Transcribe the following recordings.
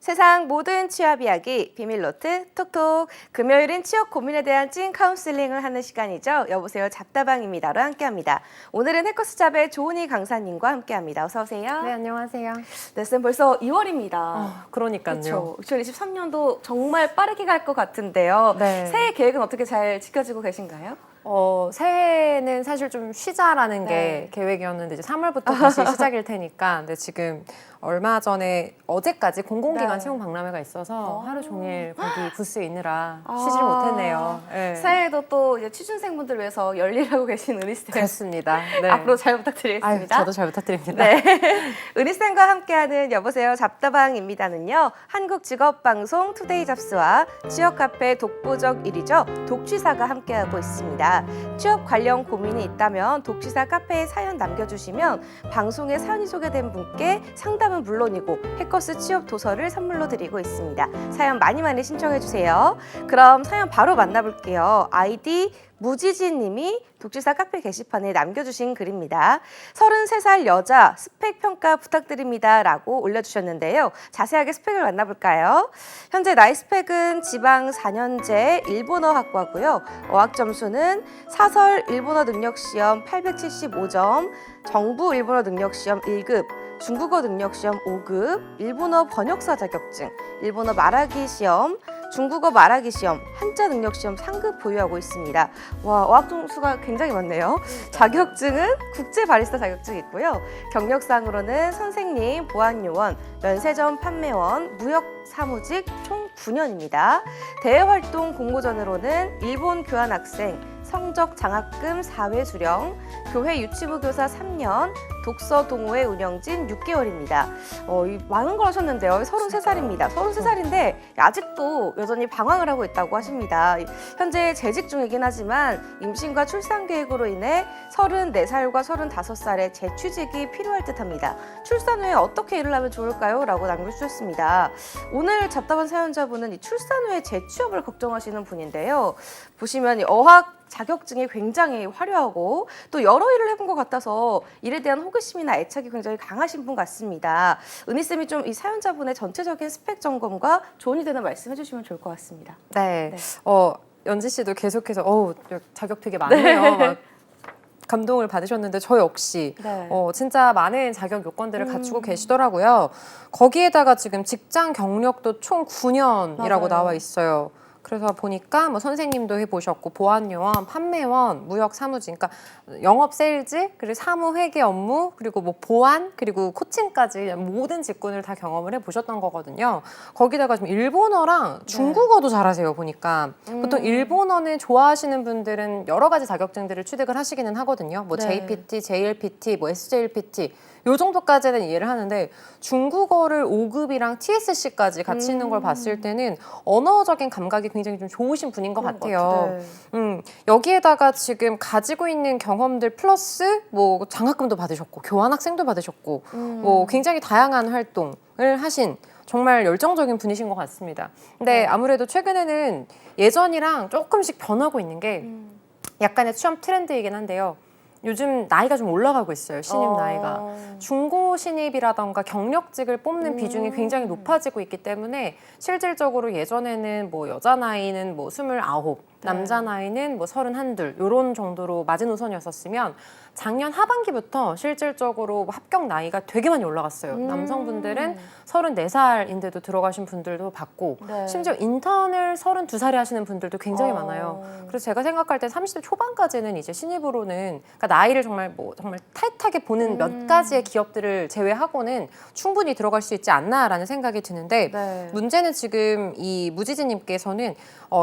세상 모든 취업 이야기 비밀노트 톡톡. 금요일은 취업 고민에 대한 찐 카운슬링을 하는 시간이죠. 여보세요 잡다방입니다로 함께합니다. 오늘은 해커스잡의 조은희 강사님과 함께합니다. 어서 오세요. 네, 안녕하세요. 네, 쌤 벌써 2월입니다. 그러니까요. 그렇죠. 2023년도 정말 빠르게 갈 것 같은데요. 네. 새해 계획은 어떻게 잘 지켜지고 계신가요? 새해는 사실 좀 쉬자라는 네. 게 계획이었는데 이제 3월부터 다시 시작일 테니까. 근데 지금 얼마 전에 어제까지 공공기관 네. 채용 박람회가 있어서 하루 종일 거기 부스에 있느라 아. 쉬질 못했네요. 네. 새해에도 또 이제 취준생분들 위해서 열일하고 계신 은희쌤. 그렇습니다. 네. 앞으로 잘 아유, 부탁드리겠습니다. 저도 잘 부탁드립니다. 네. 은희쌤과 함께하는 여보세요 잡다방입니다는요. 한국직업방송 투데이 잡스와 취업카페 독보적 1위죠. 독취사가 함께하고 있습니다. 취업 관련 고민이 있다면 독취사 카페에 사연 남겨주시면 방송에 사연이 소개된 분께 상담은 물론이고 해커스 취업 도서를 선물로 드리고 있습니다. 사연 많이 신청해주세요. 그럼 사연 바로 만나볼게요. 아이디 무지진 님이 독취사 카페 게시판에 남겨주신 글입니다. 33살 여자 스펙 평가 부탁드립니다 라고 올려주셨는데요. 자세하게 스펙을 만나볼까요? 현재 나이 스펙은 지방 4년제 일본어 학과고요. 어학 점수는 사설 일본어 능력시험 875점, 정부 일본어 능력시험 1급, 중국어 능력시험 5급, 일본어 번역사 자격증, 일본어 말하기 시험, 중국어 말하기 시험, 한자 능력 시험 3급 보유하고 있습니다. 와, 어학 점수가 굉장히 많네요. 자격증은 국제 바리스타 자격증이 있고요. 경력상으로는 선생님, 보안요원, 면세점 판매원, 무역 사무직 총 9년입니다. 대외활동 공모전으로는 일본 교환학생, 성적 장학금 4회 수령, 교회 유치부 교사 3년, 독서 동호회 운영진 6개월입니다. 많은 걸 하셨는데요. 33살입니다. 33살인데 아직도 여전히 방황을 하고 있다고 하십니다. 현재 재직 중이긴 하지만 임신과 출산 계획으로 인해 34살과 35살에 재취직이 필요할 듯합니다. 출산 후에 어떻게 일을 하면 좋을까요? 라고 남겨주셨습니다. 오늘 잡다반 사연자분은 이 출산 후에 재취업을 걱정하시는 분인데요. 보시면 이 어학 자격증이 굉장히 화려하고 또 여러 일을 해본 것 같아서 일에 대한 호기심이나 애착이 굉장히 강하신 분 같습니다. 은희쌤이 좀 이 사연자분의 전체적인 스펙 점검과 조언이 되는 말씀 해주시면 좋을 것 같습니다. 네. 네. 연지 씨도 계속해서 자격 되게 많네요. 막 감동을 받으셨는데 저 역시 네. 진짜 많은 자격 요건들을 갖추고 계시더라고요. 거기에다가 지금 직장 경력도 총 9년이라고 맞아요. 나와 있어요. 그래서 보니까 뭐 선생님도 해보셨고 보안요원, 판매원, 무역 사무직, 그러니까 영업 세일즈, 그리고 사무 회계 업무, 그리고 뭐 보안, 그리고 코칭까지 모든 직군을 다 경험을 해보셨던 거거든요. 거기다가 좀 일본어랑 중국어도 잘하세요 보니까. 보통 일본어는 좋아하시는 분들은 여러 가지 자격증들을 취득을 하시기는 하거든요. 뭐 네. JPT, JLPT, 뭐 SJLPT 요 정도까지는 이해를 하는데 중국어를 5급이랑 TSC까지 같이 있는 걸 봤을 때는 언어적인 감각이 굉장히 좀 좋으신 분인 것 같아요. 여기에다가 지금 가지고 있는 경험들 플러스 뭐 장학금도 받으셨고 교환학생도 받으셨고 뭐 굉장히 다양한 활동을 하신 정말 열정적인 분이신 것 같습니다. 근데 아무래도 최근에는 예전이랑 조금씩 변하고 있는 게 약간의 취업 트렌드이긴 한데요. 요즘 나이가 좀 올라가고 있어요. 신입 나이가. 중고 신입이라던가 경력직을 뽑는 비중이 굉장히 높아지고 있기 때문에 실질적으로 예전에는 뭐 여자 나이는 뭐 29, 남자 나이는 뭐 31, 요런 정도로 마지노선이었었으면 작년 하반기부터 실질적으로 합격 나이가 되게 많이 올라갔어요. 남성분들은 34살인데도 들어가신 분들도 봤고 네. 심지어 인턴을 32살에 하시는 분들도 굉장히 많아요. 그래서 제가 생각할 때 30대 초반까지는 이제 신입으로는 그러니까 나이를 정말 타이트하게 보는 몇 가지의 기업들을 제외하고는 충분히 들어갈 수 있지 않나라는 생각이 드는데 네. 문제는 지금 이 무지진님께서는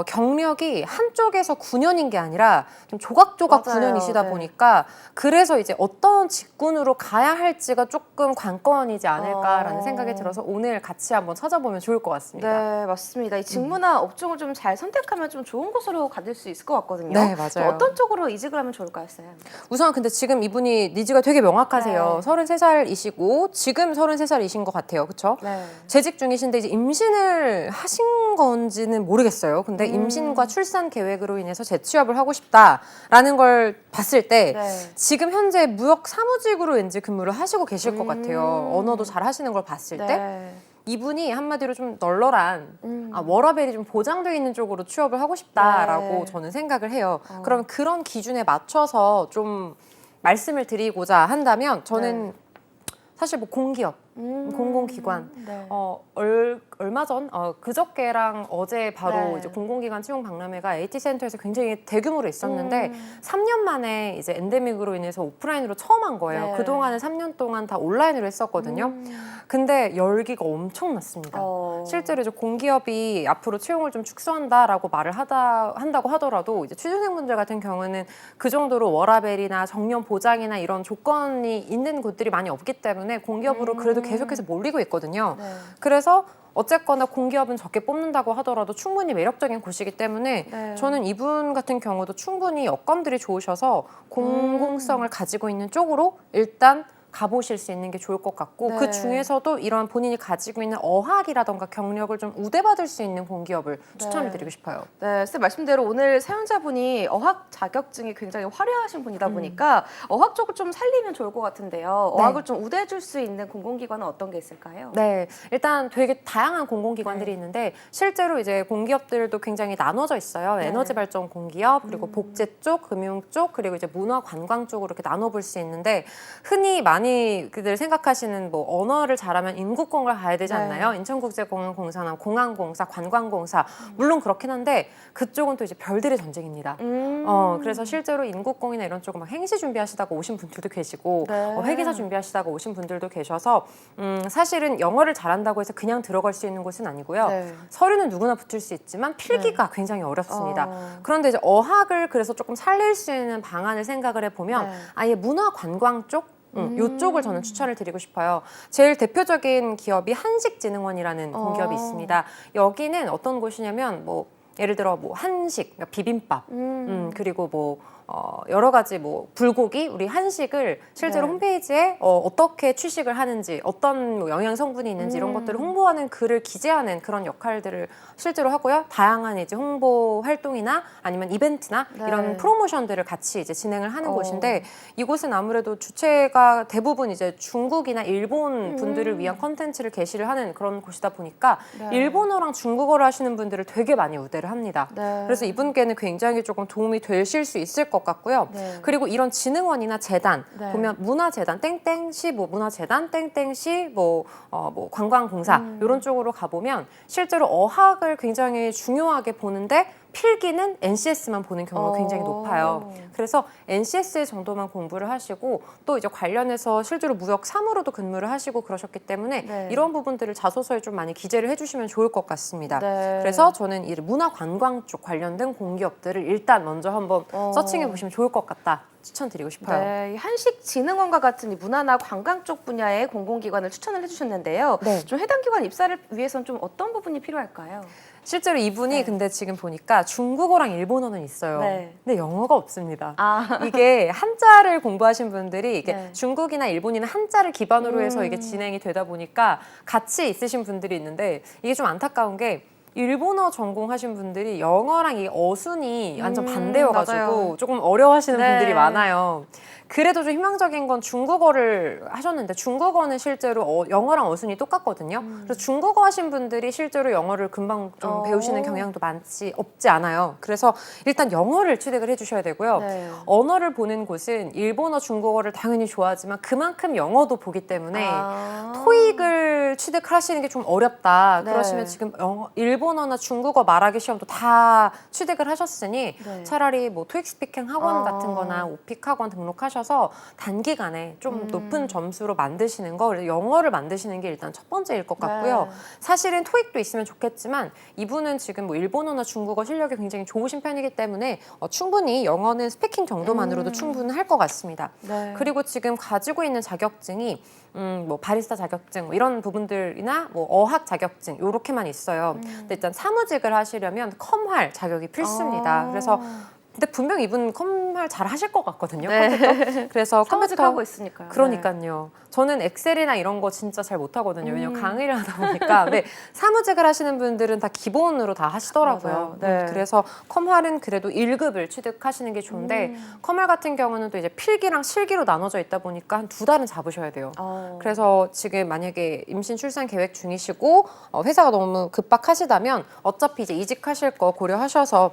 경력이 한쪽에서 9년인 게 아니라 좀 조각조각 맞아요. 9년이시다 네. 보니까 그래서 이제 어떤 직군으로 가야 할지가 조금 관건이지 않을까라는 생각이 들어서 오늘 같이 한번 찾아보면 좋을 것 같습니다. 네, 맞습니다. 이 직무나 업종을 좀 잘 선택하면 좀 좋은 곳으로 가실 수 있을 것 같거든요. 네, 맞아요. 좀 어떤 쪽으로 이직을 하면 좋을까요, 쌤? 우선 근데 지금 이분이 니즈가 되게 명확하세요. 네. 33살이시고 지금 33살이신 것 같아요. 그렇죠? 네. 재직 중이신데 이제 임신을 하신 건지는 모르겠어요. 근데 임신과 출산 계획으로 인해서 재취업을 하고 싶다라는 걸 봤을 때 네. 지금 현재 무역 사무직으로 왠지 근무를 하시고 계실 것 같아요. 언어도 잘 하시는 걸 봤을 때. 네. 이분이 한마디로 좀 널널한 워라밸이 좀 보장되어 있는 쪽으로 취업을 하고 싶다라고 네. 저는 생각을 해요. 그럼 그런 기준에 맞춰서 좀 말씀을 드리고자 한다면 저는 사실 뭐 공기업, 공공기관, 네. 얼마 전 그저께랑 어제 바로 네. 이제 공공기관 채용 박람회가 AT센터에서 굉장히 대규모로 있었는데 3년 만에 이제 엔데믹으로 인해서 오프라인으로 처음 한 거예요. 네. 그동안은 3년 동안 다 온라인으로 했었거든요. 근데 열기가 엄청났습니다. 실제로 이제 공기업이 앞으로 채용을 좀 축소한다라고 말을 한다고 하더라도 이제 취준생분들 같은 경우는 그 정도로 워라밸이나 정년 보장이나 이런 조건이 있는 곳들이 많이 없기 때문에 공기업으로 그래도 계속해서 몰리고 있거든요. 네. 그래서 어쨌거나 공기업은 적게 뽑는다고 하더라도 충분히 매력적인 곳이기 때문에 네. 저는 이분 같은 경우도 충분히 여건들이 좋으셔서 공공성을 가지고 있는 쪽으로 일단 가보실 수 있는 게 좋을 것 같고 네. 그 중에서도 이런 본인이 가지고 있는 어학이라던가 경력을 좀 우대받을 수 있는 공기업을 추천을 드리고 싶어요. 네, 쌤 말씀대로 오늘 사연자분이 어학 자격증이 굉장히 화려하신 분이다 보니까 어학 쪽을 좀 살리면 좋을 것 같은데요. 네. 어학을 좀 우대해줄 수 있는 공공기관은 어떤 게 있을까요? 네, 일단 되게 다양한 공공기관들이 있는데 실제로 이제 공기업들도 굉장히 나눠져 있어요. 네. 에너지 발전 공기업, 그리고 복제 쪽, 금융 쪽, 그리고 이제 문화 관광 쪽으로 이렇게 나눠볼 수 있는데 흔히 많이 그들 생각하시는 뭐 언어를 잘하면 인국공을 가야 되지 않나요? 인천국제공항공사나 공항공사, 관광공사 물론 그렇긴 한데 그쪽은 또 이제 별들의 전쟁입니다. 그래서 실제로 인국공이나 이런 쪽은 막 행시 준비하시다가 오신 분들도 계시고 네. 회계사 준비하시다가 오신 분들도 계셔서 사실은 영어를 잘한다고 해서 그냥 들어갈 수 있는 곳은 아니고요. 네. 서류는 누구나 붙을 수 있지만 필기가 굉장히 어렵습니다. 그런데 이제 어학을 그래서 조금 살릴 수 있는 방안을 생각을 해보면 네. 아예 문화 관광 쪽 이쪽을 저는 추천을 드리고 싶어요. 제일 대표적인 기업이 한식진흥원이라는 공기업이 있습니다. 여기는 어떤 곳이냐면 뭐 예를 들어 뭐 한식, 그러니까 비빔밥, 그리고 뭐 여러 가지 뭐 불고기, 우리 한식을 실제로 네. 홈페이지에 어떻게 취식을 하는지, 어떤 뭐 영양 성분이 있는지 이런 것들을 홍보하는 글을 기재하는 그런 역할들을 실제로 하고요. 다양한 이제 홍보 활동이나 아니면 이벤트나 네. 이런 프로모션들을 같이 이제 진행을 하는 곳인데 이곳은 아무래도 주체가 대부분 이제 중국이나 일본 분들을 위한 컨텐츠를 게시를 하는 그런 곳이다 보니까 네. 일본어랑 중국어를 하시는 분들을 되게 많이 우대를 합니다. 네. 그래서 이분께는 굉장히 조금 도움이 되실 수 있을 것 같고요. 네. 그리고 이런 진흥원이나 재단 네. 보면 문화재단 땡땡시 뭐 문화재단 땡땡시 뭐 관광공사 이런 쪽으로 가보면 실제로 어학을 굉장히 중요하게 보는데 필기는 NCS만 보는 경우가 굉장히 높아요. 그래서 NCS 정도만 공부를 하시고 또 이제 관련해서 실제로 무역 3으로도 근무를 하시고 그러셨기 때문에 네. 이런 부분들을 자소서에 좀 많이 기재를 해주시면 좋을 것 같습니다. 네. 그래서 저는 이 문화관광 쪽 관련된 공기업들을 일단 먼저 한번 서칭해 보시면 좋을 것 같다. 추천드리고 싶어요. 네, 이 한식진흥원과 같은 이 문화나 관광 쪽 분야의 공공기관을 추천을 해주셨는데요. 네. 좀 해당 기관 입사를 위해서는 좀 어떤 부분이 필요할까요? 실제로 이분이 네. 근데 지금 보니까 중국어랑 일본어는 있어요. 네. 근데 영어가 없습니다. 아, 이게 한자를 공부하신 분들이 이게 네. 중국이나 일본이나 한자를 기반으로 해서 이게 진행이 되다 보니까 같이 있으신 분들이 있는데 이게 좀 안타까운 게 일본어 전공하신 분들이 영어랑 이 어순이 완전 반대여가지고 맞아요. 조금 어려워하시는 네. 분들이 많아요. 그래도 좀 희망적인 건 중국어를 하셨는데 중국어는 실제로 영어랑 어순이 똑같거든요. 그래서 중국어 하신 분들이 실제로 영어를 금방 좀 배우시는 경향도 없지 않아요. 그래서 일단 영어를 취득을 해주셔야 되고요. 네. 언어를 보는 곳은 일본어, 중국어를 당연히 좋아하지만 그만큼 영어도 보기 때문에 토익을 취득하시는 게 좀 어렵다. 네. 그러시면 지금 일본어나 중국어 말하기 시험도 다 취득을 하셨으니 네. 차라리 뭐 토익 스피킹 학원 같은 거나 오픽 학원 등록하셔서 단기간에 좀 높은 점수로 만드시는 거, 그래서 영어를 만드시는 게 일단 첫 번째일 것 같고요. 네. 사실은 토익도 있으면 좋겠지만 이분은 지금 뭐 일본어나 중국어 실력이 굉장히 좋으신 편이기 때문에 충분히 영어는 스피킹 정도만으로도 충분할 것 같습니다. 네. 그리고 지금 가지고 있는 자격증이 뭐 바리스타 자격증 뭐 이런 부분들이나 뭐 어학 자격증 요렇게만 있어요. 근데 일단 사무직을 하시려면 컴활 자격이 필수입니다. 그래서 근데 분명 이분 컴활 사용을 잘 하실 것 같거든요. 네. 컴퓨터. 그래서 컴퓨터 하고 있으니까요. 그러니까요. 저는 엑셀이나 이런 거 진짜 잘 못하거든요. 왜냐면 음. 강의를 하다 보니까. 근데 사무직을 하시는 분들은 다 기본으로 다 하시더라고요. 맞아요. 네. 그래서 컴활은 그래도 1급을 취득하시는 게 좋은데 컴활 같은 경우는 또 이제 필기랑 실기로 나눠져 있다 보니까 한 2달은 잡으셔야 돼요. 그래서 지금 만약에 임신 출산 계획 중이시고 회사가 너무 급박하시다면 어차피 이제 이직하실 거 고려하셔서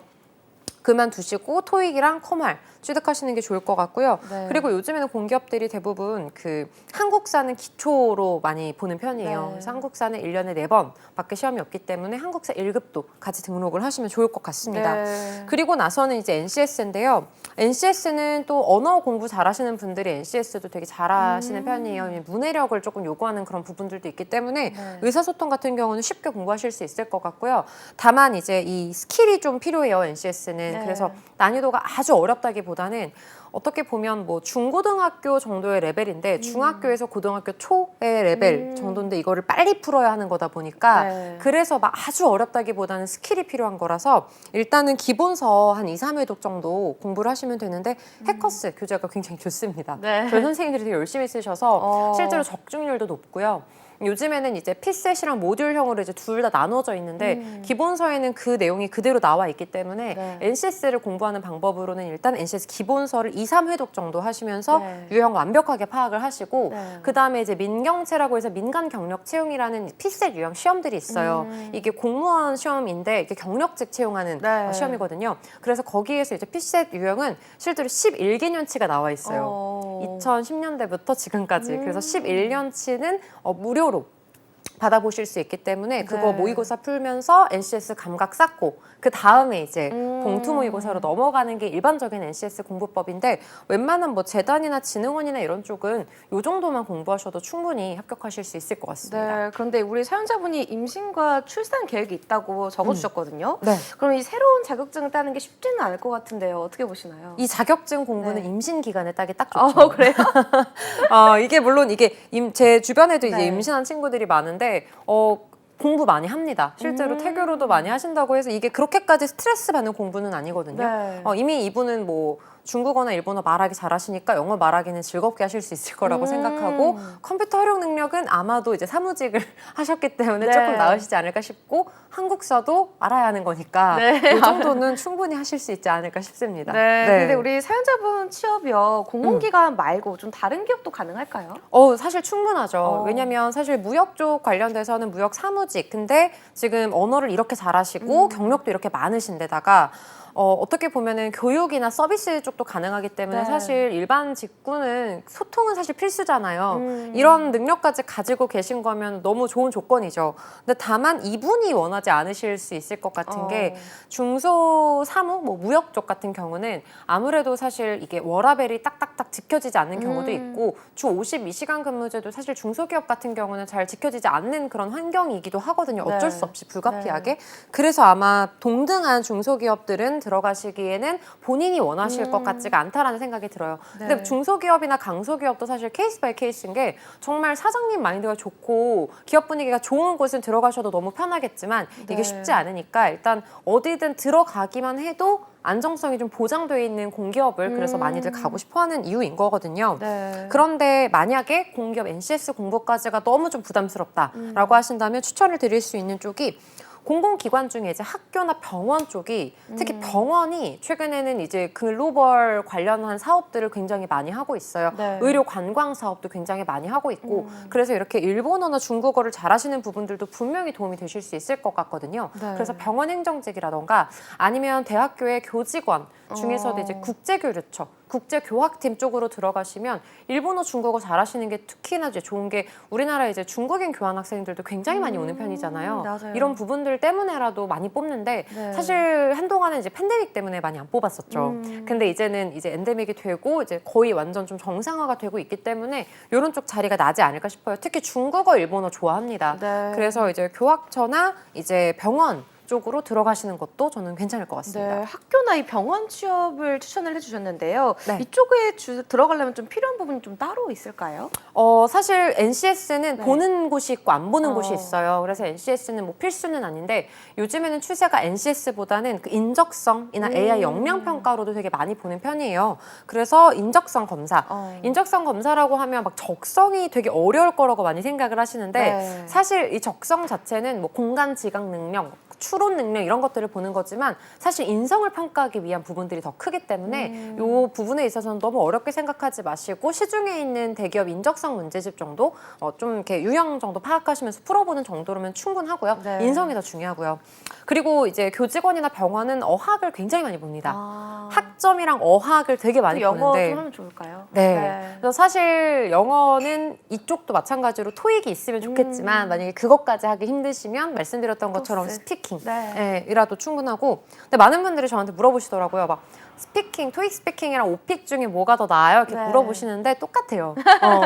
그만두시고 토익이랑 컴활 취득하시는 게 좋을 것 같고요. 네. 그리고 요즘에는 공기업들이 대부분 그 한국사는 기초로 많이 보는 편이에요. 네. 그래서 한국사는 1년에 4번 밖에 시험이 없기 때문에 한국사 1급도 같이 등록을 하시면 좋을 것 같습니다. 네. 그리고 나서는 이제 NCS인데요. NCS는 또 언어 공부 잘하시는 분들이 NCS도 되게 잘하시는 편이에요. 문해력을 조금 요구하는 그런 부분들도 있기 때문에 네. 의사소통 같은 경우는 쉽게 공부하실 수 있을 것 같고요. 다만 이제 이 스킬이 좀 필요해요. NCS는. 네. 그래서 난이도가 아주 어렵다기보다는 어떻게 보면 뭐 중고등학교 정도의 레벨인데 중학교에서 고등학교 초의 레벨 정도인데 이거를 빨리 풀어야 하는 거다 보니까 네. 그래서 막 아주 어렵다기보다는 스킬이 필요한 거라서 일단은 기본서 한 2, 3회독 정도 공부를 하시면 되는데 해커스 교재가 굉장히 좋습니다. 네. 저희 선생님들이 되게 열심히 쓰셔서 실제로 적중률도 높고요. 요즘에는 이제 피셋이랑 모듈형으로 이제 둘 다 나눠져 있는데 기본서에는 그 내용이 그대로 나와 있기 때문에 네. NCS를 공부하는 방법으로는 일단 NCS 기본서를 2, 3회독 정도 하시면서 네. 유형 완벽하게 파악을 하시고 네. 그다음에 이제 민경채라고 해서 민간 경력 채용이라는 피셋 유형 시험들이 있어요. 이게 공무원 시험인데 이게 경력직 채용하는 네. 시험이거든요. 그래서 거기에서 이제 피셋 유형은 실제로 11개년치가 나와 있어요. 2010년대부터 지금까지. 그래서 11년치는 무료로 받아보실 수 있기 때문에 그거 네. 모의고사 풀면서 NCS 감각 쌓고 그 다음에 이제 봉투 모의고사로 넘어가는 게 일반적인 NCS 공부법인데 웬만한 뭐 재단이나 진흥원이나 이런 쪽은 요 정도만 공부하셔도 충분히 합격하실 수 있을 것 같습니다. 네, 그런데 우리 사연자분이 임신과 출산 계획이 있다고 적어주셨거든요. 네. 그럼 이 새로운 자격증을 따는 게 쉽지는 않을 것 같은데요. 어떻게 보시나요? 이 자격증 공부는 네. 임신 기간에 따기 딱 좋죠. 그래요? 이게 물론 이게 제 주변에도 이제 네. 임신한 친구들이 많은데 공부 많이 합니다. 실제로 태교로도 많이 하신다고 해서 이게 그렇게까지 스트레스 받는 공부는 아니거든요. 네. 이미 이분은 뭐 중국어나 일본어 말하기 잘하시니까 영어 말하기는 즐겁게 하실 수 있을 거라고 생각하고 컴퓨터 활용 능력은 아마도 이제 사무직을 하셨기 때문에 네. 조금 나으시지 않을까 싶고 한국사도 알아야 하는 거니까 네. 이 정도는 충분히 하실 수 있지 않을까 싶습니다. 네. 근데 우리 사연자분 취업이요. 공공기관 말고 좀 다른 기업도 가능할까요? 사실 충분하죠. 왜냐면 사실 무역 쪽 관련돼서는 무역 사무직. 근데 지금 언어를 이렇게 잘하시고 경력도 이렇게 많으신데다가 어떻게 보면은 교육이나 서비스 쪽도 가능하기 때문에 네. 사실 일반 직군은 소통은 사실 필수잖아요. 이런 능력까지 가지고 계신 거면 너무 좋은 조건이죠. 근데 다만 이분이 원하지 않으실 수 있을 것 같은 게 중소 사무, 뭐 무역 쪽 같은 경우는 아무래도 사실 이게 워라밸이 딱딱딱 지켜지지 않는 경우도 있고 주 52시간 근무제도 사실 중소기업 같은 경우는 잘 지켜지지 않는 그런 환경이기도 하거든요. 어쩔 네. 수 없이 불가피하게. 그래서 아마 동등한 중소기업들은 들어가시기에는 본인이 원하실 것 같지가 않다라는 생각이 들어요. 근데 네. 중소기업이나 강소기업도 사실 케이스 바이 케이스인 게 정말 사장님 마인드가 좋고 기업 분위기가 좋은 곳은 들어가셔도 너무 편하겠지만 네. 이게 쉽지 않으니까 일단 어디든 들어가기만 해도 안정성이 좀 보장되어 있는 공기업을 그래서 많이들 가고 싶어하는 이유인 거거든요. 네. 그런데 만약에 공기업 NCS 공부까지가 너무 좀 부담스럽다라고 하신다면 추천을 드릴 수 있는 쪽이 공공기관 중에 이제 학교나 병원 쪽이 특히 병원이 최근에는 이제 글로벌 관련한 사업들을 굉장히 많이 하고 있어요. 네. 의료 관광 사업도 굉장히 많이 하고 있고 그래서 이렇게 일본어나 중국어를 잘하시는 부분들도 분명히 도움이 되실 수 있을 것 같거든요. 네. 그래서 병원 행정직이라던가 아니면 대학교의 교직원 중에서도 이제 국제교류처, 국제교학팀 쪽으로 들어가시면 일본어, 중국어 잘하시는 게 특히나 이제 좋은 게 우리나라 이제 중국인 교환 학생들도 굉장히 많이 오는 편이잖아요. 맞아요. 이런 부분들 때문에라도 많이 뽑는데 네. 사실 한동안은 이제 팬데믹 때문에 많이 안 뽑았었죠. 근데 이제는 이제 엔데믹이 되고 이제 거의 완전 좀 정상화가 되고 있기 때문에 이런 쪽 자리가 나지 않을까 싶어요. 특히 중국어, 일본어 좋아합니다. 네. 그래서 이제 교학처나 이제 병원 쪽으로 들어가시는 것도 저는 괜찮을 것 같습니다. 네, 학교나 이 병원 취업을 추천을 해주셨는데요. 네. 이쪽에 들어가려면 좀 필요한 부분이 좀 따로 있을까요? 사실 NCS는 네. 보는 곳이 있고 안 보는 곳이 어. 있어요. 그래서 NCS는 뭐 필수는 아닌데 요즘에는 추세가 NCS보다는 그 인적성이나 AI 역량 평가로도 되게 많이 보는 편이에요. 그래서 인적성 검사. 인적성 검사라고 하면 막 적성이 되게 어려울 거라고 많이 생각을 하시는데 네. 사실 이 적성 자체는 뭐 공간 지각 능력, 추론 능력 이런 것들을 보는 거지만 사실 인성을 평가하기 위한 부분들이 더 크기 때문에 이 부분에 있어서는 너무 어렵게 생각하지 마시고 시중에 있는 대기업 인적성 문제집 정도 좀 이렇게 유형 정도 파악하시면서 풀어보는 정도로면 충분하고요. 네. 인성이 더 중요하고요. 그리고 이제 교직원이나 병원은 어학을 굉장히 많이 봅니다. 학점이랑 어학을 되게 많이 영어 보는데 좀 하면 좋을까요? 네. 그래서 사실 영어는 이쪽도 마찬가지로 토익이 있으면 좋겠지만 만약에 그것까지 하기 힘드시면 말씀드렸던 것처럼 토스. 스피킹 네. 이라도 충분하고 근데 많은 분들이 저한테 물어보시더라고요. 막 스피킹, 토익 스피킹이랑 오픽 중에 뭐가 더 나아요? 이렇게 네. 물어보시는데 똑같아요.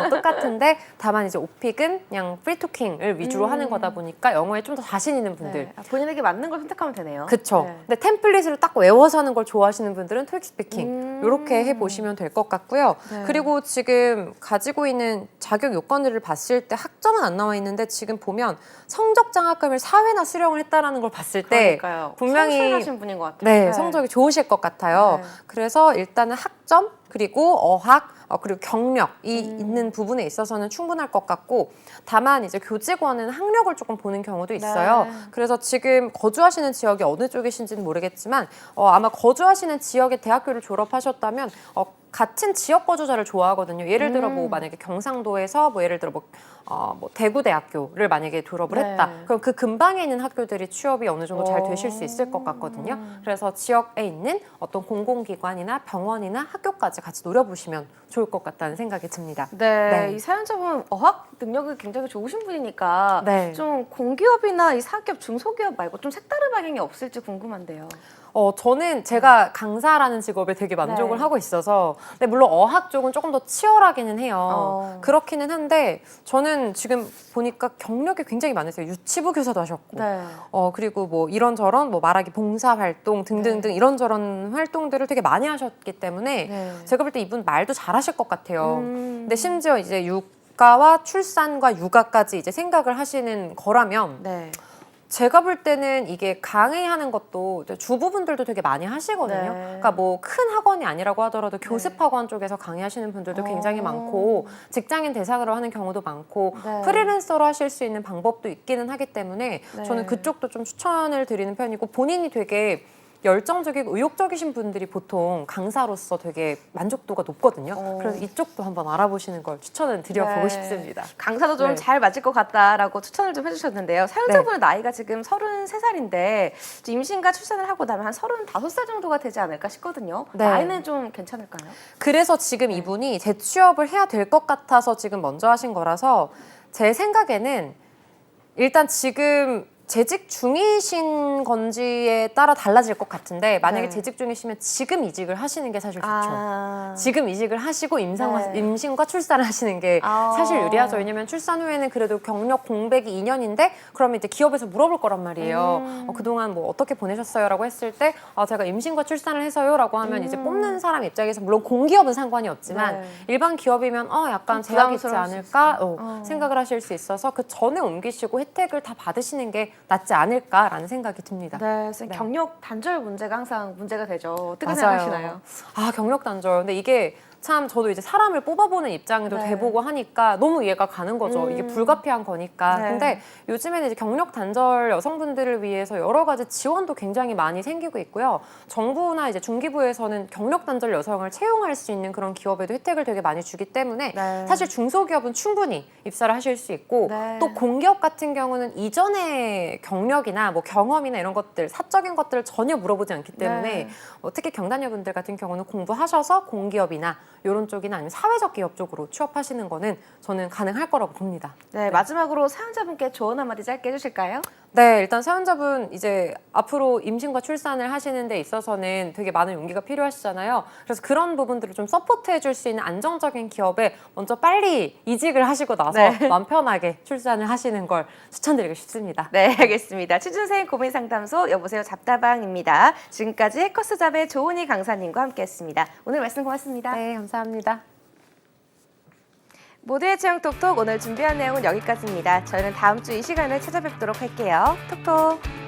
똑같은데 다만 이제 오픽은 그냥 프리토킹을 위주로 하는 거다 보니까 영어에 좀 더 자신 있는 분들 네. 본인에게 맞는 걸 선택하면 되네요. 그쵸. 네. 근데 템플릿으로 딱 외워서 하는 걸 좋아하시는 분들은 토익 스피킹 이렇게 해보시면 될 것 같고요. 네. 그리고 지금 가지고 있는 자격 요건들을 봤을 때 학점은 안 나와 있는데 지금 보면 성적 장학금을 4회나 수령을 했다라는 걸 봤을 때 그러니까요. 분명히 성실하신 분인 것 같아요. 네, 성적이 좋으실 것 같아요. 네. 그래서 일단은 학점 그리고 어학 그리고 경력이 있는 부분에 있어서는 충분할 것 같고 다만 이제 교직원은 학력을 조금 보는 경우도 있어요. 네. 그래서 지금 거주하시는 지역이 어느 쪽이신지는 모르겠지만 아마 거주하시는 지역의 대학교를 졸업하셨다면 같은 지역 거주자를 좋아하거든요. 예를 들어 뭐 만약에 경상도에서 뭐 예를 들어 뭐 대구대학교를 만약에 졸업을 네. 했다. 그럼 그 근방에 있는 학교들이 취업이 어느 정도 잘 되실 수 있을 것 같거든요. 그래서 지역에 있는 어떤 공공기관이나 병원이나 학교까지 같이 노려보시면 좋을 것 같다는 생각이 듭니다. 네, 네. 이 사연자분 어학 능력이 굉장히 좋으신 분이니까 네. 좀 공기업이나 이 사기업, 중소기업 말고 좀 색다른 방향이 없을지 궁금한데요. 저는 제가 강사라는 직업에 되게 만족을 네. 하고 있어서 근데 물론 어학 쪽은 조금 더 치열하기는 해요. 그렇기는 한데 저는 지금 보니까 경력이 굉장히 많으세요. 유치부 교사도 하셨고 네. 그리고 뭐 이런저런 뭐 말하기 봉사활동 등등등 이런저런 활동들을 되게 많이 하셨기 때문에 네. 제가 볼 때 이분 말도 잘하실 것 같아요. 근데 심지어 이제 육아와 출산과 육아까지 이제 생각을 하시는 거라면 네. 제가 볼 때는 이게 강의하는 것도 주부분들도 되게 많이 하시거든요. 네. 그러니까 뭐 큰 학원이 아니라고 하더라도 교습학원 쪽에서 강의하시는 분들도 굉장히 많고 직장인 대상으로 하는 경우도 많고 네. 프리랜서로 하실 수 있는 방법도 있기는 하기 때문에 네. 저는 그쪽도 좀 추천을 드리는 편이고 본인이 되게 열정적이고 의욕적이신 분들이 보통 강사로서 되게 만족도가 높거든요. 그래서 이쪽도 한번 알아보시는 걸 추천을 드려보고 네. 싶습니다. 강사도 좀 네. 잘 맞을 것 같다라고 추천을 좀 해주셨는데요. 사연자분의 나이가 지금 33살인데 임신과 출산을 하고 나면 한 35살 정도가 되지 않을까 싶거든요. 네. 나이는 좀 괜찮을까요? 그래서 지금 이분이 재취업을 해야 될 것 같아서 지금 먼저 하신 거라서 제 생각에는 일단 지금 재직 중이신 건지에 따라 달라질 것 같은데 만약에 네. 재직 중이시면 지금 이직을 하시는 게 사실 좋죠. 지금 지금 이직을 하시고 네. 임신과 출산을 하시는 게 사실 유리하죠. 왜냐면 출산 후에는 그래도 경력 공백이 2년인데 그러면 이제 기업에서 물어볼 거란 말이에요. 그동안 뭐 어떻게 보내셨어요? 라고 했을 때 제가 임신과 출산을 해서요 라고 하면 이제 뽑는 사람 입장에서 물론 공기업은 상관이 없지만 네. 일반 기업이면 약간 제약이 있지 부담스러울 수 않을까 생각을 하실 수 있어서 그 전에 옮기시고 혜택을 다 받으시는 게 낫지 않을까라는 생각이 듭니다. 네, 선생님, 네. 경력 단절 문제가 항상 문제가 되죠. 어떻게 맞아요. 생각하시나요? 경력 단절. 근데 이게 참 저도 이제 사람을 뽑아보는 입장에도 네. 돼보고 하니까 너무 이해가 가는 거죠. 이게 불가피한 거니까. 네. 근데 요즘에는 이제 경력 단절 여성분들을 위해서 여러 가지 지원도 굉장히 많이 생기고 있고요. 정부나 이제 중기부에서는 경력 단절 여성을 채용할 수 있는 그런 기업에도 혜택을 되게 많이 주기 때문에 네. 사실 중소기업은 충분히 입사를 하실 수 있고 네. 또 공기업 같은 경우는 이전의 경력이나 뭐 경험이나 이런 것들 사적인 것들을 전혀 물어보지 않기 때문에 네. 특히 경단녀분들 같은 경우는 공부하셔서 공기업이나 이런 쪽이나 아니면 사회적 기업 쪽으로 취업하시는 거는 저는 가능할 거라고 봅니다. 네, 마지막으로 사연자분께 조언 한마디 짧게 해주실까요? 네, 일단 사연자분 이제 앞으로 임신과 출산을 하시는 데 있어서는 되게 많은 용기가 필요하시잖아요. 그래서 그런 부분들을 좀 서포트해 줄 수 있는 안정적인 기업에 먼저 빨리 이직을 하시고 나서 네. 마음 편하게 출산을 하시는 걸 추천드리고 싶습니다. 네, 알겠습니다. 취준생 고민 상담소 여보세요 잡다방입니다. 지금까지 해커스잡의 조은희 강사님과 함께했습니다. 오늘 말씀 고맙습니다. 네, 감사합니다. 모두의 채용 톡톡 오늘 준비한 내용은 여기까지입니다. 저희는 다음 주 이 시간에 찾아뵙도록 할게요. 톡톡.